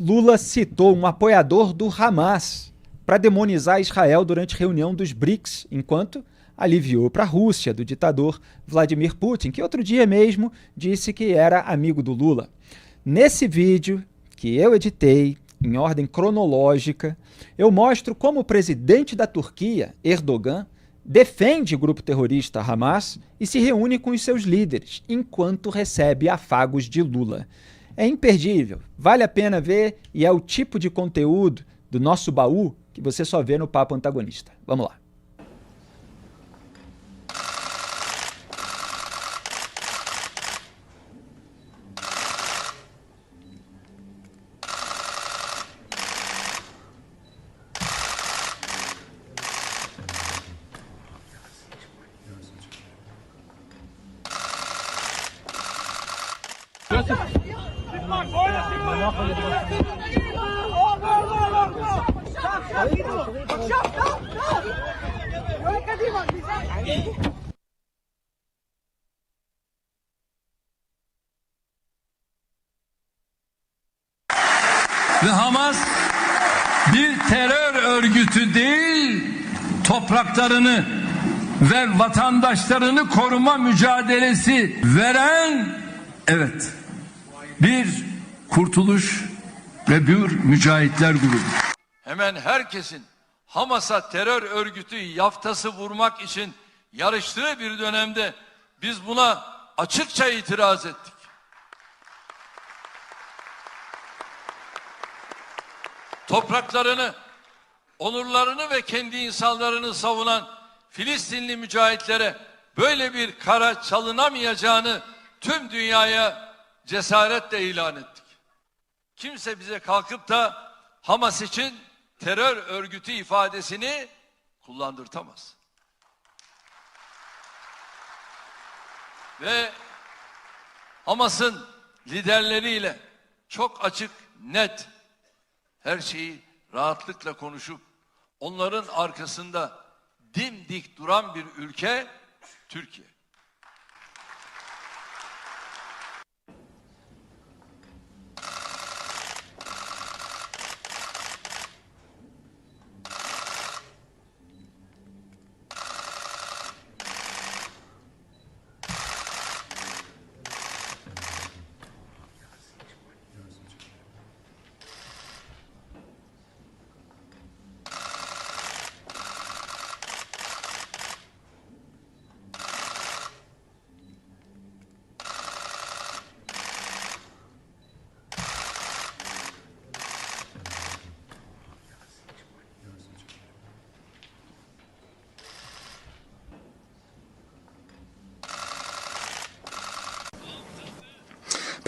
Lula citou um apoiador do Hamas para demonizar Israel durante reunião dos BRICS, enquanto aliviou para a Rússia, do ditador Vladimir Putin, que outro dia mesmo disse que era amigo do Lula. Nesse vídeo, que eu editei em ordem cronológica, eu mostro como o presidente da Turquia, Erdogan, defende o grupo terrorista Hamas e se reúne com os seus líderes, enquanto recebe afagos de Lula. É imperdível, vale a pena ver e é o tipo de conteúdo do nosso baú que você só vê no Papo Antagonista. Vamos lá. Ve Hamas bir terör örgütü değil, topraklarını ve vatandaşlarını koruma mücadelesi veren, evet, bir kurtuluş ve bir mücahitler grubu. Hemen herkesin Hamas'a terör örgütü yaftası vurmak için yarıştığı bir dönemde biz buna açıkça itiraz ettik. Topraklarını, onurlarını ve kendi insanlarını savunan Filistinli mücahitlere böyle bir kara çalınamayacağını tüm dünyaya cesaretle ilan ettik. Kimse bize kalkıp da Hamas için terör örgütü ifadesini kullandırtamaz. Ve Hamas'ın liderleriyle çok açık, net, her şeyi rahatlıkla konuşup onların arkasında dimdik duran bir ülke Türkiye.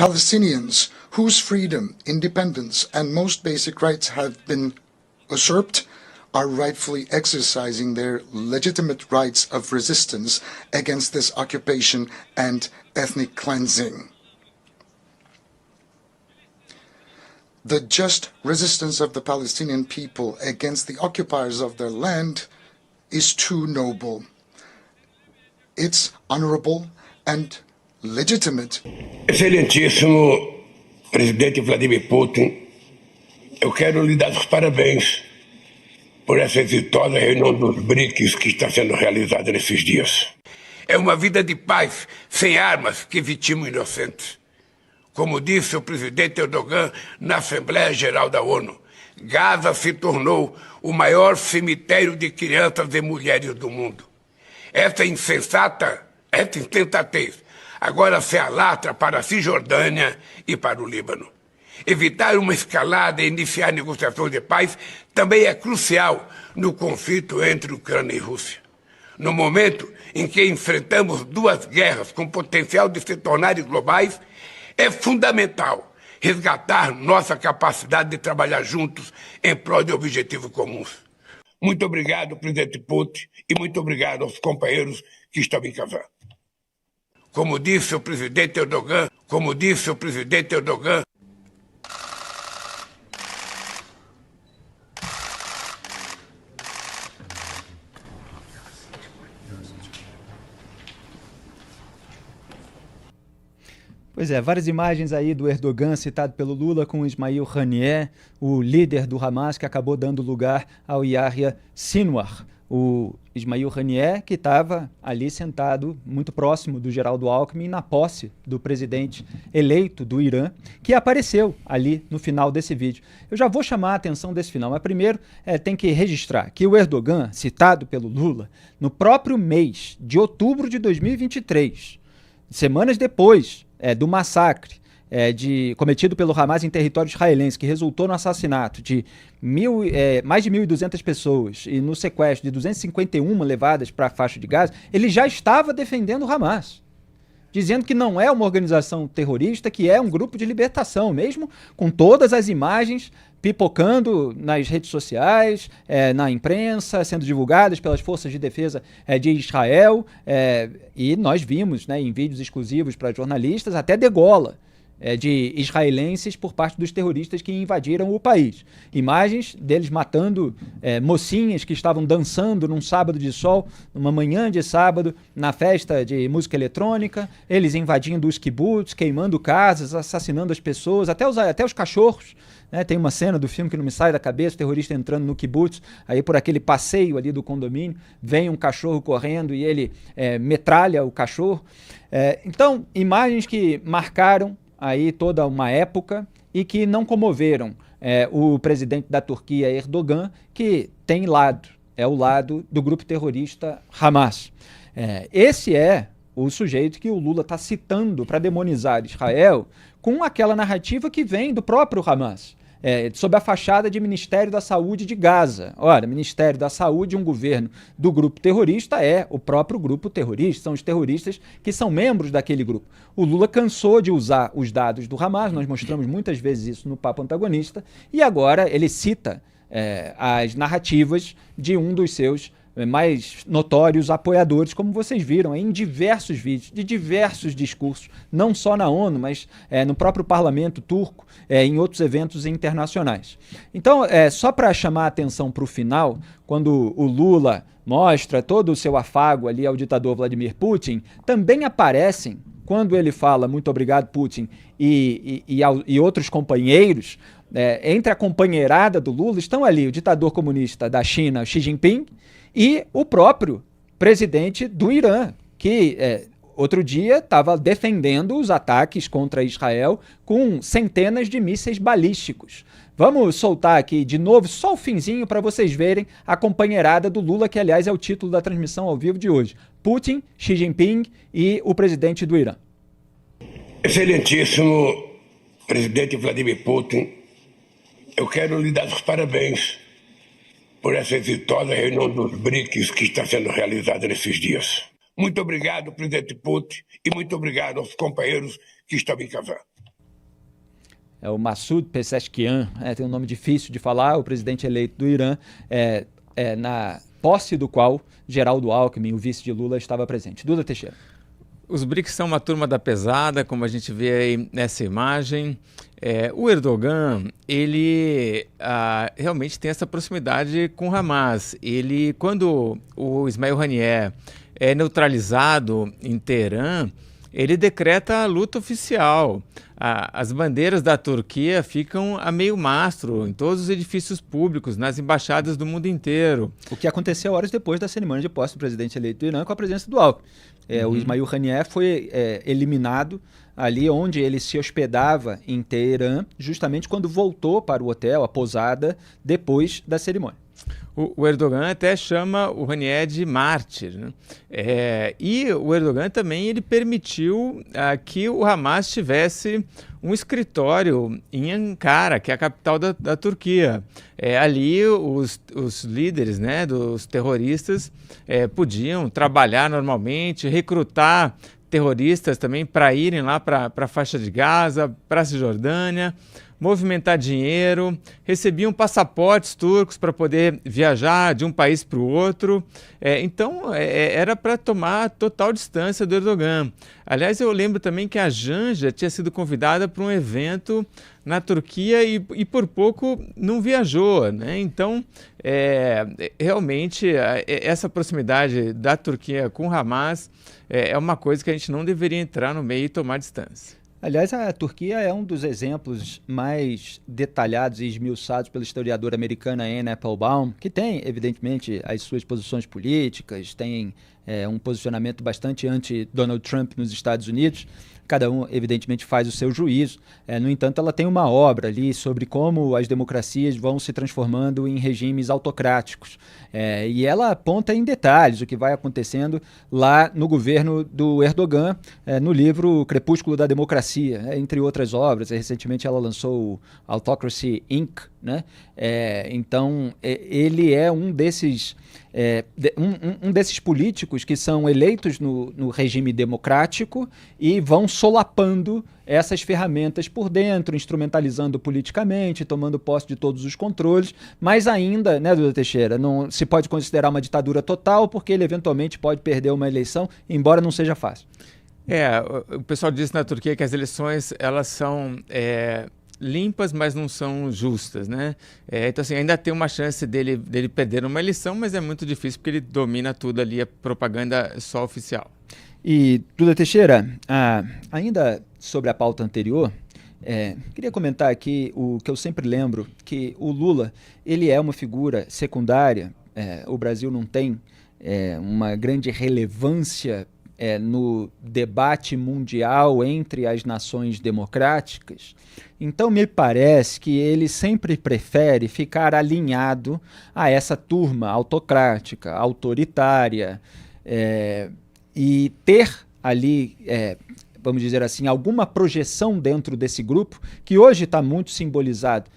Palestinians, whose freedom, independence, and most basic rights have been usurped, are rightfully exercising their legitimate rights of resistance against this occupation and ethnic cleansing. The just resistance of the Palestinian people against the occupiers of their land is too noble. It's honorable and legitimate. Excelentíssimo presidente Vladimir Putin, eu quero lhe dar os parabéns por essa exitosa reunião dos BRICS que está sendo realizada nesses dias. É uma vida de paz, sem armas, que vitima inocentes. Como disse o presidente Erdogan na Assembleia Geral da ONU, Gaza se tornou o maior cemitério de crianças e mulheres do mundo. Essa insensatez agora se alastra para a Cisjordânia e para o Líbano. Evitar uma escalada e iniciar negociações de paz também é crucial no conflito entre Ucrânia e Rússia. No momento em que enfrentamos duas guerras com potencial de se tornarem globais, é fundamental resgatar nossa capacidade de trabalhar juntos em prol de objetivos comuns. Muito obrigado, presidente Putin, e muito obrigado aos companheiros que estão em Kazan. Como disse o presidente Erdogan, Pois Pois é, várias imagens aí do Erdogan citado pelo Lula com o Ismail Haniyeh, o líder do Hamas, que acabou dando lugar ao Yahya Sinwar. O Ismail Haniyeh, que estava ali sentado muito próximo do Geraldo Alckmin na posse do presidente eleito do Irã, que apareceu ali no final desse vídeo. Eu já vou chamar a atenção desse final, mas primeiro tem que registrar que o Erdogan, citado pelo Lula, no próprio mês de outubro de 2023, semanas depois do massacre cometido pelo Hamas em território israelense, que resultou no assassinato de mais de 1.200 pessoas e no sequestro de 251 levadas para a faixa de Gaza, ele já estava defendendo o Hamas, dizendo que não é uma organização terrorista, que é um grupo de libertação, mesmo com todas as imagens pipocando nas redes sociais, na imprensa, sendo divulgadas pelas forças de defesa de Israel, e nós vimos, em vídeos exclusivos para jornalistas, até degola de israelenses por parte dos terroristas que invadiram o país. Imagens deles matando mocinhas que estavam dançando num sábado de sol, numa manhã de sábado, na festa de música eletrônica, eles invadindo os kibbutz, queimando casas, assassinando as pessoas, até os cachorros. Tem uma cena do filme que não me sai da cabeça, o terrorista entrando no kibbutz, aí por aquele passeio ali do condomínio, vem um cachorro correndo e ele metralha o cachorro. Então, imagens que marcaram aí toda uma época e que não comoveram o presidente da Turquia, Erdogan, que tem lado, é o lado do grupo terrorista Hamas. Esse é o sujeito que o Lula está citando para demonizar Israel com aquela narrativa que vem do próprio Hamas, sob a fachada de Ministério da Saúde de Gaza. Ora, Ministério da Saúde, um governo do grupo terrorista, é o próprio grupo terrorista, são os terroristas que são membros daquele grupo. O Lula cansou de usar os dados do Hamas, nós mostramos muitas vezes isso no Papo Antagonista, e agora ele cita as narrativas de um dos seus mais notórios apoiadores, como vocês viram em diversos vídeos, de diversos discursos, não só na ONU, mas no próprio parlamento turco, em outros eventos internacionais. Então, só para chamar a atenção para o final, quando o Lula mostra todo o seu afago ali ao ditador Vladimir Putin, também aparecem, quando ele fala muito obrigado Putin e outros companheiros, entre a companheirada do Lula estão ali o ditador comunista da China, Xi Jinping, e o próprio presidente do Irã, que outro dia estava defendendo os ataques contra Israel com centenas de mísseis balísticos. Vamos soltar aqui de novo só o finzinho para vocês verem a companheirada do Lula, que aliás é o título da transmissão ao vivo de hoje. Putin, Xi Jinping e o presidente do Irã. Excelentíssimo presidente Vladimir Putin, eu quero lhe dar os parabéns por essa exitosa reunião dos BRICS que está sendo realizada nesses dias. Muito obrigado, presidente Putin, e muito obrigado aos companheiros que estão em casa. É o Massoud Pezeshkian, tem um nome difícil de falar, o presidente eleito do Irã, na posse do qual Geraldo Alckmin, o vice de Lula, estava presente. Duda Teixeira. Os BRICS são uma turma da pesada, como a gente vê aí nessa imagem. O Erdogan, ele realmente tem essa proximidade com o Hamas. Quando o Ismail Haniyeh é neutralizado em Teherã, ele decreta a luta oficial. As bandeiras da Turquia ficam a meio mastro em todos os edifícios públicos, nas embaixadas do mundo inteiro. O que aconteceu horas depois da cerimônia de posse do presidente eleito do Irã com a presença do Alckmin. O Ismail Haniyeh foi eliminado ali onde ele se hospedava em Teherã, justamente quando voltou para o hotel, a pousada, depois da cerimônia. O Erdogan até chama o Haniyeh de mártir, né? E o Erdogan também ele permitiu que o Hamas tivesse um escritório em Ankara, que é a capital da Turquia. Ali os líderes, né, dos terroristas podiam trabalhar normalmente, recrutar terroristas também para irem lá para a faixa de Gaza, para a Cisjordânia, movimentar dinheiro, recebiam passaportes turcos para poder viajar de um país para o outro. Então, era para tomar total distância do Erdogan. Aliás, eu lembro também que a Janja tinha sido convidada para um evento na Turquia e por pouco não viajou, né? Então, realmente, essa proximidade da Turquia com o Hamas é uma coisa que a gente não deveria entrar no meio e tomar distância. Aliás, a Turquia é um dos exemplos mais detalhados e esmiuçados pela historiadora americana Anne Applebaum, que tem, evidentemente, as suas posições políticas, tem um posicionamento bastante anti-Donald Trump nos Estados Unidos. Cada um, evidentemente, faz o seu juízo. No entanto, ela tem uma obra ali sobre como as democracias vão se transformando em regimes autocráticos. E ela aponta em detalhes o que vai acontecendo lá no governo do Erdogan, no livro Crepúsculo da Democracia, entre outras obras. Recentemente ela lançou o Autocracy Inc., né? Então, ele é um desses... um desses políticos que são eleitos no regime democrático e vão solapando essas ferramentas por dentro, instrumentalizando politicamente, tomando posse de todos os controles, mas ainda, né, Duda Teixeira, não se pode considerar uma ditadura total, porque ele eventualmente pode perder uma eleição, embora não seja fácil. O pessoal diz na Turquia que as eleições, elas são... limpas, mas não são justas, né? Então, assim, ainda tem uma chance dele perder uma eleição, mas é muito difícil porque ele domina tudo ali, a propaganda só oficial. E, Duda Teixeira, ainda sobre a pauta anterior, queria comentar aqui o que eu sempre lembro, que o Lula, ele é uma figura secundária, o Brasil não tem uma grande relevância no debate mundial entre as nações democráticas. Então me parece que ele sempre prefere ficar alinhado a essa turma autocrática, autoritária, e ter ali, vamos dizer assim, alguma projeção dentro desse grupo, que hoje está muito simbolizado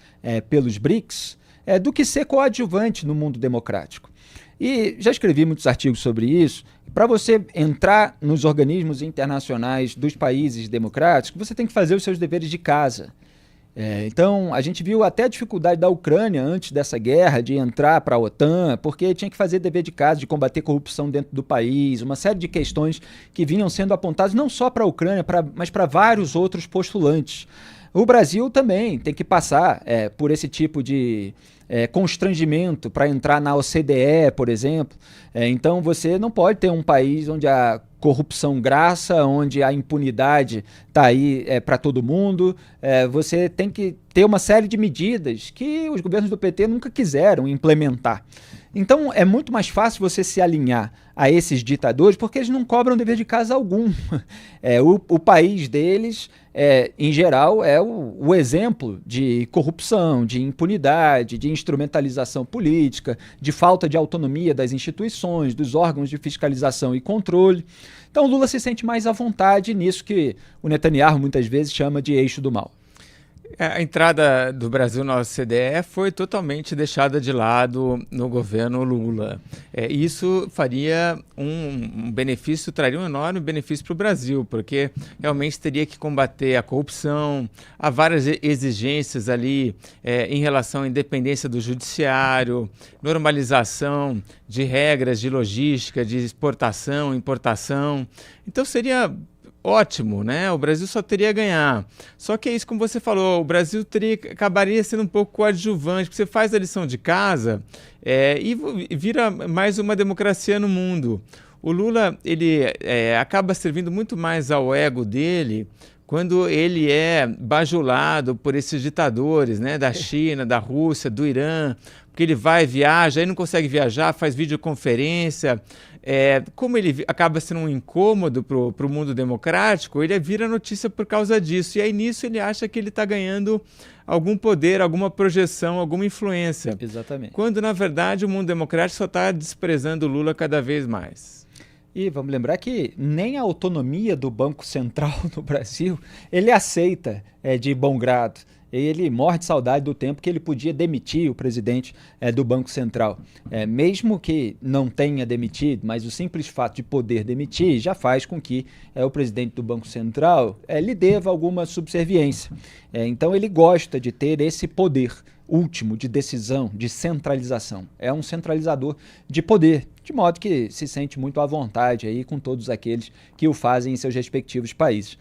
pelos BRICS, do que ser coadjuvante no mundo democrático. E já escrevi muitos artigos sobre isso. Para você entrar nos organismos internacionais dos países democráticos, você tem que fazer os seus deveres de casa. Então, a gente viu até a dificuldade da Ucrânia antes dessa guerra de entrar para a OTAN, porque tinha que fazer dever de casa, de combater corrupção dentro do país, uma série de questões que vinham sendo apontadas não só para a Ucrânia, mas para vários outros postulantes. O Brasil também tem que passar por esse tipo de constrangimento para entrar na OCDE, por exemplo. Então você não pode ter um país onde a corrupção graça, onde a impunidade está aí para todo mundo. Você tem que ter uma série de medidas que os governos do PT nunca quiseram implementar. Então é muito mais fácil você se alinhar a esses ditadores porque eles não cobram dever de casa algum. O país deles, em geral, é o exemplo de corrupção, de impunidade, de instrumentalização política, de falta de autonomia das instituições, dos órgãos de fiscalização e controle. Então Lula se sente mais à vontade nisso que o Netanyahu muitas vezes chama de eixo do mal. A entrada do Brasil na OCDE foi totalmente deixada de lado no governo Lula. Isso faria um benefício, traria um enorme benefício para o Brasil, porque realmente teria que combater a corrupção, há várias exigências ali em relação à independência do judiciário, normalização de regras de logística, de exportação, importação. Então seria ótimo, né? O Brasil só teria a ganhar. Só que é isso, como você falou, o Brasil acabaria sendo um pouco coadjuvante, porque você faz a lição de casa e vira mais uma democracia no mundo. O Lula, ele acaba servindo muito mais ao ego dele quando ele é bajulado por esses ditadores, né, da China, da Rússia, do Irã, porque ele viaja, aí não consegue viajar, faz videoconferência. Como ele acaba sendo um incômodo para o mundo democrático, ele vira notícia por causa disso. E aí nisso ele acha que ele está ganhando algum poder, alguma projeção, alguma influência. Exatamente. Quando, na verdade, o mundo democrático só está desprezando o Lula cada vez mais. E vamos lembrar que nem a autonomia do Banco Central no Brasil ele aceita de bom grado. Ele morre de saudade do tempo que ele podia demitir o presidente do Banco Central. Mesmo que não tenha demitido, mas o simples fato de poder demitir já faz com que o presidente do Banco Central lhe deva alguma subserviência. Então ele gosta de ter esse poder último de decisão, de centralização. É um centralizador de poder, de modo que se sente muito à vontade aí com todos aqueles que o fazem em seus respectivos países.